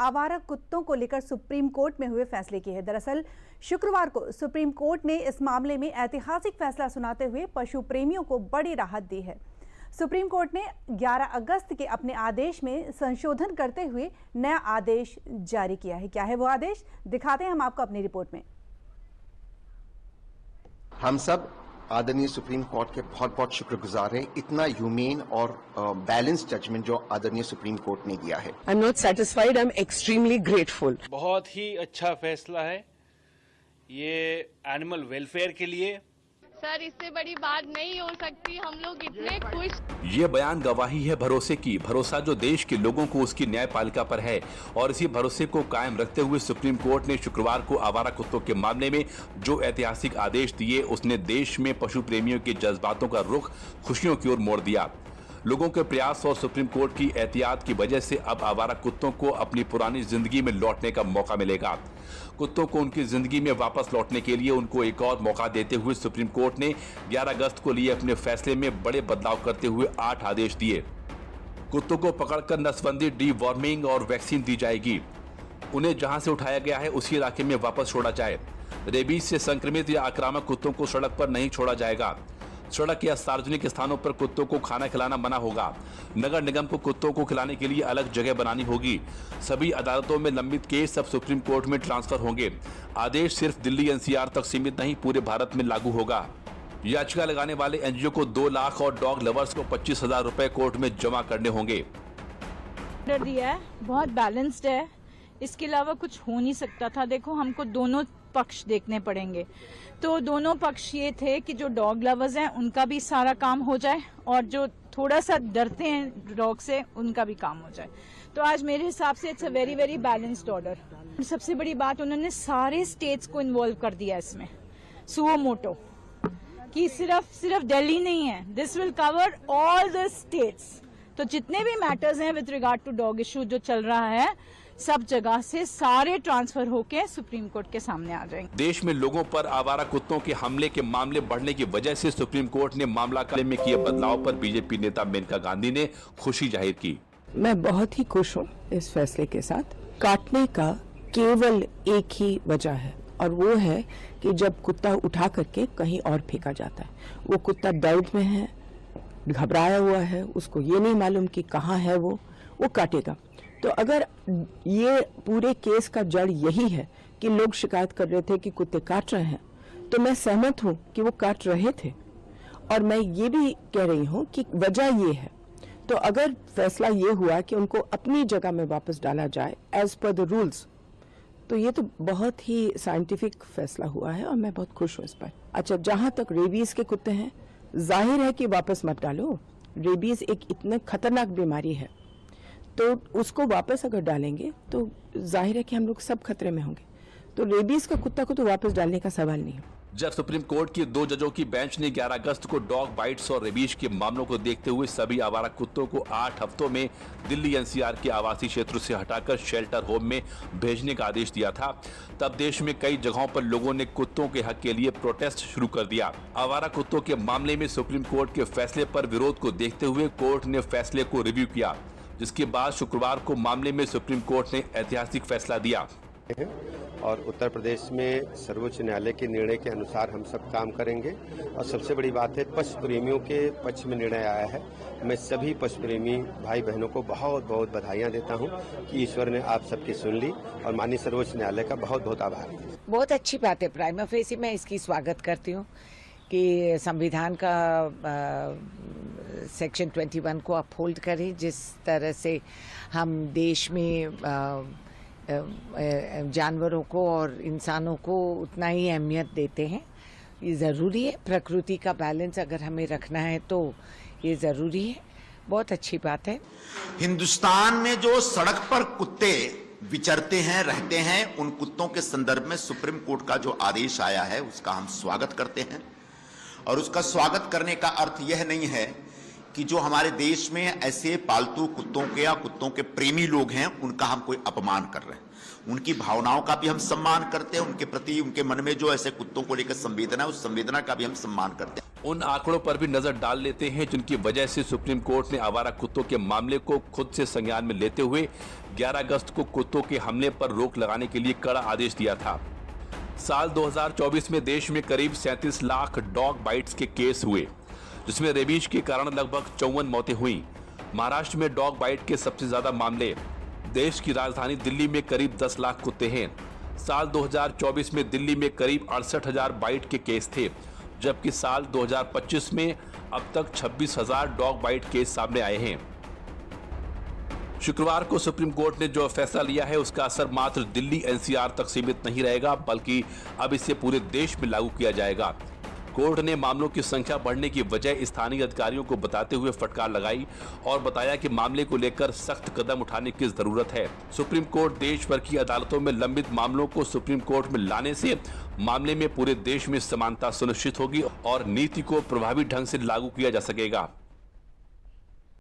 आवारा कुत्तों को लेकर सुप्रीम कोर्ट में हुए फैसले की है। दरअसल शुक्रवार को सुप्रीम कोर्ट ने इस मामले में ऐतिहासिक फैसला सुनाते हुए पशु प्रेमियों को बड़ी राहत दी है। सुप्रीम कोर्ट ने 11 अगस्त के अपने आदेश में संशोधन करते हुए नया आदेश जारी किया है। क्या है वो आदेश, दिखाते हैं हम आपको अपनी रिपोर्ट में। हम सब आदरणीय सुप्रीम कोर्ट के बहुत बहुत शुक्रगुजार हैं। इतना ह्यूमेन और बैलेंस जजमेंट जो आदरणीय सुप्रीम कोर्ट ने दिया है। I am not satisfied, I am extremely grateful. बहुत ही अच्छा फैसला है ये एनिमल वेलफेयर के लिए। सर, इससे बड़ी बात नहीं हो सकती। हम लोग इतने खुश। ये बयान गवाही है भरोसे की, भरोसा जो देश के लोगों को उसकी न्यायपालिका पर है। और इसी भरोसे को कायम रखते हुए सुप्रीम कोर्ट ने शुक्रवार को आवारा कुत्तों के मामले में जो ऐतिहासिक आदेश दिए, उसने देश में पशु प्रेमियों के जज्बातों का रुख खुशियों की ओर मोड़ दिया। लोगों के प्रयास और सुप्रीम कोर्ट की एहतियात की वजह से अब आवारा कुत्तों को अपनी पुरानी जिंदगी में लौटने का मौका मिलेगा। कुत्तों को उनकी जिंदगी में वापस लौटने के लिए उनको एक और मौका देते हुए सुप्रीम कोर्ट ने 11 अगस्त को लिए अपने फैसले में बड़े बदलाव करते हुए 8 आदेश दिए। कुत्तों को पकड़कर नसबंदी, डीवॉर्मिंग और वैक्सीन दी जाएगी। उन्हें जहां से उठाया गया है उसी इलाके में वापस छोड़ा जाए। रेबीज से संक्रमित या आक्रामक कुत्तों को सड़क पर नहीं छोड़ा जाएगा। सड़क या सार्वजनिक स्थानों पर कुत्तों को खाना खिलाना मना होगा। नगर निगम को कुत्तों को खिलाने के लिए अलग जगह बनानी होगी। सभी अदालतों में लंबित केस अब सुप्रीम कोर्ट में ट्रांसफर होंगे। आदेश सिर्फ दिल्ली एनसीआर तक सीमित नहीं, पूरे भारत में लागू होगा। याचिका लगाने वाले एनजीओ को 2 लाख और डॉग लवर्स को 25,000 रुपए कोर्ट में जमा करने होंगे। दिया है, बहुत बैलेंस्ड है। इसके अलावा कुछ हो नहीं सकता था। देखो, हमको दोनों पक्ष देखने पड़ेंगे। तो दोनों पक्ष ये थे कि जो डॉग लवर्स हैं उनका भी सारा काम हो जाए और जो थोड़ा सा डरते हैं डॉग से उनका भी काम हो जाए। तो आज मेरे हिसाब से it's a very very balanced order. सबसे बड़ी बात, उन्होंने सारे स्टेट्स को इन्वॉल्व कर दिया इसमें, सुओ मोटो, कि सिर्फ दिल्ली नहीं है, this will cover all the states. तो जितने भी मैटर्स हैं with regard to dog issue जो चल रहा है, सब जगह से सारे ट्रांसफर होके सुप्रीम कोर्ट के सामने आ जाएंगे। देश में लोगों पर आवारा कुत्तों के हमले के मामले बढ़ने की वजह से सुप्रीम कोर्ट ने मामला में किए बदलाव पर बीजेपी नेता मेनका गांधी ने खुशी जाहिर की। मैं बहुत ही खुश हूँ इस फैसले के साथ। काटने का केवल एक ही वजह है और वो है कि जब कुत्ता उठा करके कहीं और फेंका जाता है, वो कुत्ता दर्द में है, घबराया हुआ है, उसको ये नहीं मालूम कि कहाँ है वो काटेगा। तो अगर ये पूरे केस का जड़ यही है कि लोग शिकायत कर रहे थे कि कुत्ते काट रहे हैं, तो मैं सहमत हूं कि वो काट रहे थे और मैं ये भी कह रही हूं कि वजह ये है। तो अगर फैसला ये हुआ कि उनको अपनी जगह में वापस डाला जाए एज पर द रूल्स, तो ये तो बहुत ही साइंटिफिक फैसला हुआ है और मैं बहुत खुश हूँ इस पर। अच्छा, जहां तक रेबीज के कुत्ते हैं, जाहिर है कि वापस मत डालो। रेबीज एक इतने खतरनाक बीमारी है, तो उसको वापस अगर डालेंगे तो जाहिर है कि हम लोग सब खतरे में होंगे। तो रेबीज का कुत्ता को तो वापस डालने का सवाल नहीं है। जब सुप्रीम कोर्ट की 2 जजों की बेंच ने 11 अगस्त को डॉग बाइट्स और रेबीज के मामलों को देखते हुए सभी आवारा कुत्तों को 8 हफ्तों में दिल्ली एनसीआर के आवासीय क्षेत्र से हटाकर शेल्टर होम में भेजने का आदेश दिया था, तब देश में कई जगहों पर लोगों ने कुत्तों के हक के लिए प्रोटेस्ट शुरू कर दिया। आवारा कुत्तों के मामले में सुप्रीम कोर्ट के फैसले पर विरोध को देखते हुए कोर्ट ने फैसले को रिव्यू किया, जिसके बाद शुक्रवार को मामले में सुप्रीम कोर्ट ने ऐतिहासिक फैसला दिया। और उत्तर प्रदेश में सर्वोच्च न्यायालय के निर्णय के अनुसार हम सब काम करेंगे। और सबसे बड़ी बात है, पशु प्रेमियों के पक्ष में निर्णय आया है। मैं सभी पशु प्रेमी भाई बहनों को बहुत बहुत बधाइयाँ देता हूँ कि ईश्वर ने आप सबकी सुन ली और माननीय सर्वोच्च न्यायालय का बहुत बहुत आभार। बहुत अच्छी बात है। प्राइमा फेसी मैं इसकी स्वागत करती हूँ कि संविधान का सेक्शन 21 को अपहोल्ड करें। जिस तरह से हम देश में जानवरों को और इंसानों को उतना ही अहमियत देते हैं, ये ज़रूरी है। प्रकृति का बैलेंस अगर हमें रखना है तो ये ज़रूरी है। बहुत अच्छी बात है। हिंदुस्तान में जो सड़क पर कुत्ते विचरते हैं, रहते हैं, उन कुत्तों के संदर्भ में सुप्रीम कोर्ट का जो आदेश आया है उसका हम स्वागत करते हैं। और उसका स्वागत करने का अर्थ यह नहीं है कि जो हमारे देश में ऐसे पालतू कुत्तों के या कुत्तों के प्रेमी लोग हैं, उनका हम कोई अपमान कर रहे हैं। उनकी भावनाओं का भी हम सम्मान करते हैं, उनके प्रति उनके मन में जो ऐसे कुत्तों को लेकर संवेदना है, उस संवेदना का भी हम सम्मान करते हैं। उन आंकड़ों पर भी नजर डाल लेते हैं जिनकी वजह से सुप्रीम कोर्ट ने आवारा कुत्तों के मामले को खुद से संज्ञान में लेते हुए 11 अगस्त को कुत्तों के हमले पर रोक लगाने के लिए कड़ा आदेश दिया था। साल 2024 में देश में करीब 37 लाख डॉग बाइट्स के केस हुए, जिसमें रेबीज के कारण लगभग 54 मौतें हुई। महाराष्ट्र में डॉग बाइट के सबसे ज्यादा मामले, देश की राजधानी दिल्ली में करीब 10 लाख कुत्ते हैं। साल 2024 में दिल्ली में करीब 68,000 बाइट के केस थे, जबकि साल 2025 में अब तक 26,000 डॉग बाइट केस सामने आए हैं। शुक्रवार को सुप्रीम कोर्ट ने जो फैसला लिया है उसका असर मात्र दिल्ली एनसीआर तक सीमित नहीं रहेगा, बल्कि अब इसे पूरे देश में लागू किया जाएगा। कोर्ट ने मामलों की संख्या बढ़ने की वजह स्थानीय अधिकारियों को बताते हुए फटकार लगाई और बताया कि मामले को लेकर सख्त कदम उठाने की जरूरत है। सुप्रीम कोर्ट देश भर की अदालतों में लंबित मामलों को सुप्रीम कोर्ट में लाने से मामले में पूरे देश में समानता सुनिश्चित होगी और नीति को प्रभावी ढंग से लागू किया जा सकेगा।